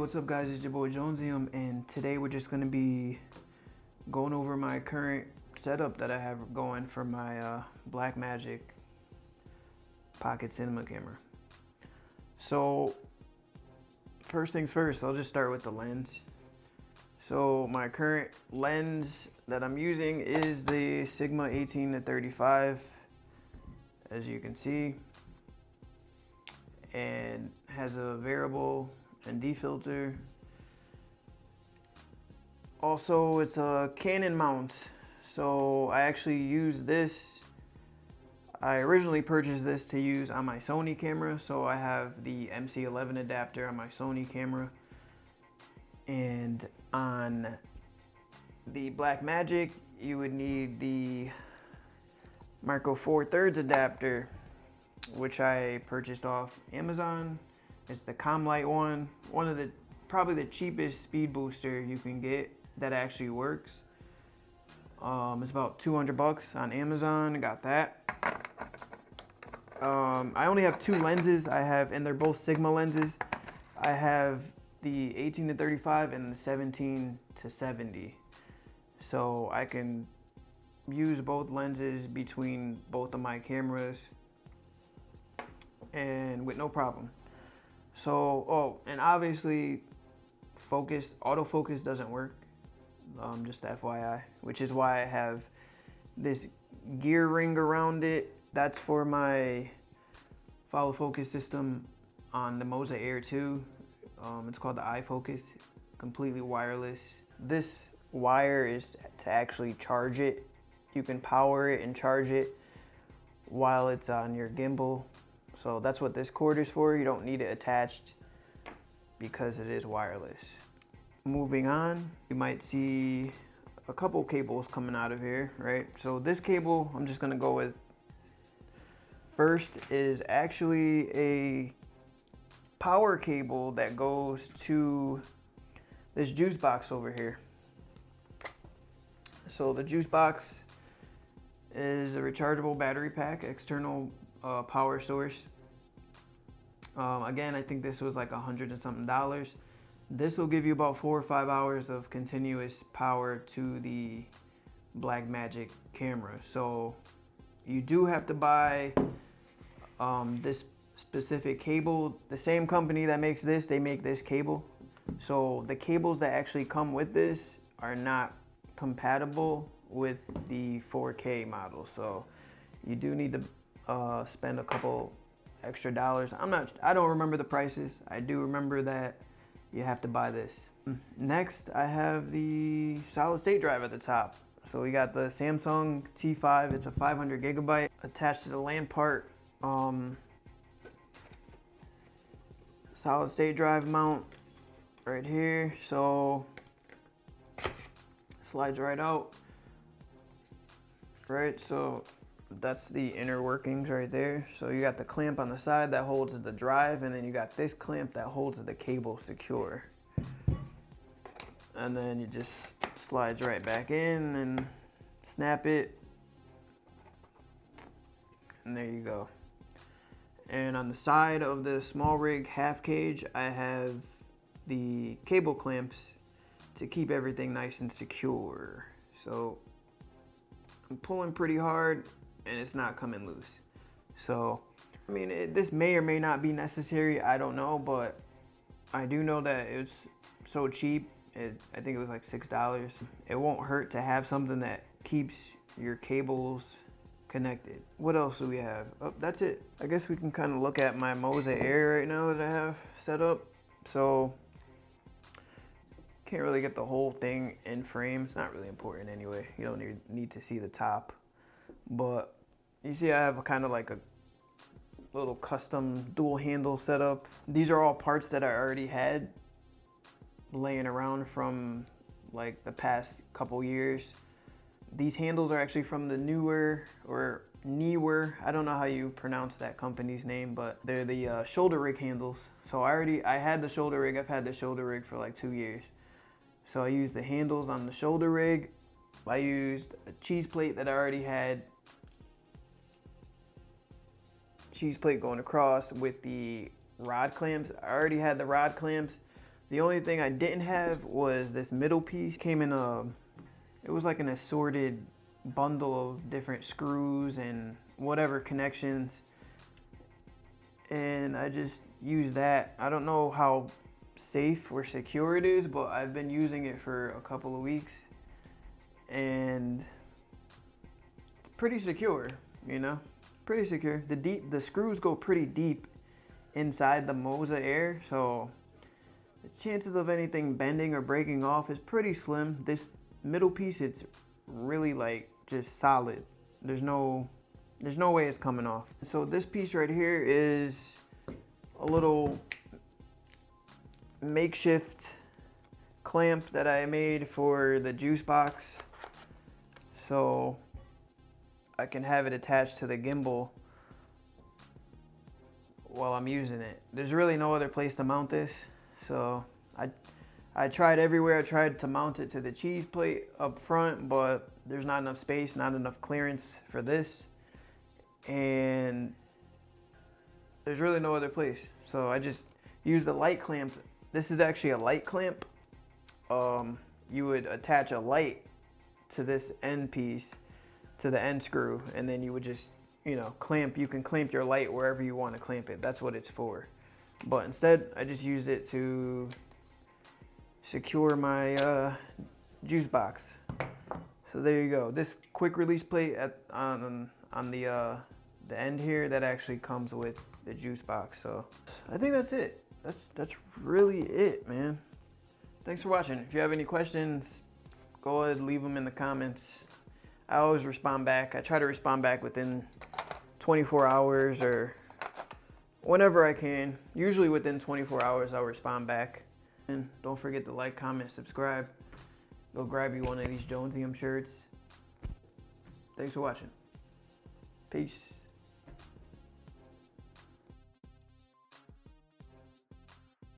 what's up guys, it's your boy Jonesium, and today we're just going to be going over my current setup that I have going for my Blackmagic pocket cinema camera. So first things first, I'll just start with the lens. So my current lens that I'm using is the Sigma 18-35, as you can see, and has a variable ND filter. Also, it's a Canon mount, so I actually use this. I originally purchased this to use on my Sony camera, so I have the MC11 adapter on my Sony camera, and on the Blackmagic you would need the Micro Four Thirds adapter, which I purchased off Amazon. It's the Comlight one of the probably the cheapest speed booster you can get that actually works. It's about 200 bucks on Amazon. I got that. I only have two lenses I have, and they're both Sigma lenses. I have the 18-35 and the 17-70, so I can use both lenses between both of my cameras and with no problem. So, and obviously autofocus doesn't work, just FYI, which is why I have this gear ring around it. That's for my follow focus system on the Moza Air 2. It's called the iFocus, completely wireless. This wire is to actually charge it. You can power it and charge it while it's on your gimbal. So that's what this cord is for. You don't need it attached because it is wireless. Moving on, you might see a couple cables coming out of here, right? So this cable I'm just gonna go with first is actually a power cable that goes to this juice box over here. So the juice box is a rechargeable battery pack, external power source. Again, I think this was like $100 and something. This will give you about 4 or 5 hours of continuous power to the Blackmagic camera. So you do have to buy this specific cable. The same company that makes this, they make this cable. So the cables that actually come with this are not compatible with the 4K model. So you do need to spend a couple extra dollars. I don't remember the prices. I do remember that you have to buy this. Next, I have the solid state drive at the top. So we got the Samsung T5. It's a 500 gigabyte attached to the LAN part. Solid state drive mount right here. So slides right out. Right, so that's the inner workings right there. So you got the clamp on the side that holds the drive, and then you got this clamp that holds the cable secure. And then you just slides right back in and snap it. And there you go. And on the side of the small rig half cage, I have the cable clamps to keep everything nice and secure. So I'm pulling pretty hard and it's not coming loose. So, I mean, this may or may not be necessary, I don't know, but I do know that it's so cheap. I think it was like $6. It won't hurt to have something that keeps your cables connected. What else do we have? Oh, that's it. I guess we can kind of look at my Moza Air right now that I have set up. So, can't really get the whole thing in frame. It's not really important anyway. You don't need to see the top. But you see I have a kind of like a little custom dual handle setup. These are all parts that I already had laying around from like the past couple years. These handles are actually from the Newer, I don't know how you pronounce that company's name, but they're the shoulder rig handles. So I had the shoulder rig. I've had the shoulder rig for like 2 years. So I used the handles on the shoulder rig. I used a cheese plate that I already had. Cheese plate going across with the rod clamps. I already had the rod clamps. The only thing I didn't have was this middle piece. Came in it was like an assorted bundle of different screws and whatever connections. And I just used that. I don't know how safe or secure it is, but I've been using it for a couple of weeks. And it's pretty secure, you know? Pretty secure. The screws go pretty deep inside the Moza air, so the chances of anything bending or breaking off is pretty slim. This middle piece, it's really like just solid. There's no way it's coming off. So this piece right here is a little makeshift clamp that I made for the juice box, so I can have it attached to the gimbal while I'm using it. There's really no other place to mount this, so I tried everywhere. I tried to mount it to the cheese plate up front, but there's not enough space, not enough clearance for this, and there's really no other place. So I just used the light clamp. This is actually a light clamp. You would attach a light to this end piece, to the end screw, and then you would just, you know, clamp. You can clamp your light wherever you want to clamp it. That's what it's for. But instead, I just used it to secure my juice box. So there you go. This quick release plate on the end here, that actually comes with the juice box. So I think that's it. That's really it, man. Thanks for watching. If you have any questions, go ahead and leave them in the comments. I always respond back. I try to respond back within 24 hours or whenever I can. Usually within 24 hours I'll respond back. And don't forget to like, comment, subscribe. Go grab you one of these Jonesium shirts. Thanks for watching. Peace.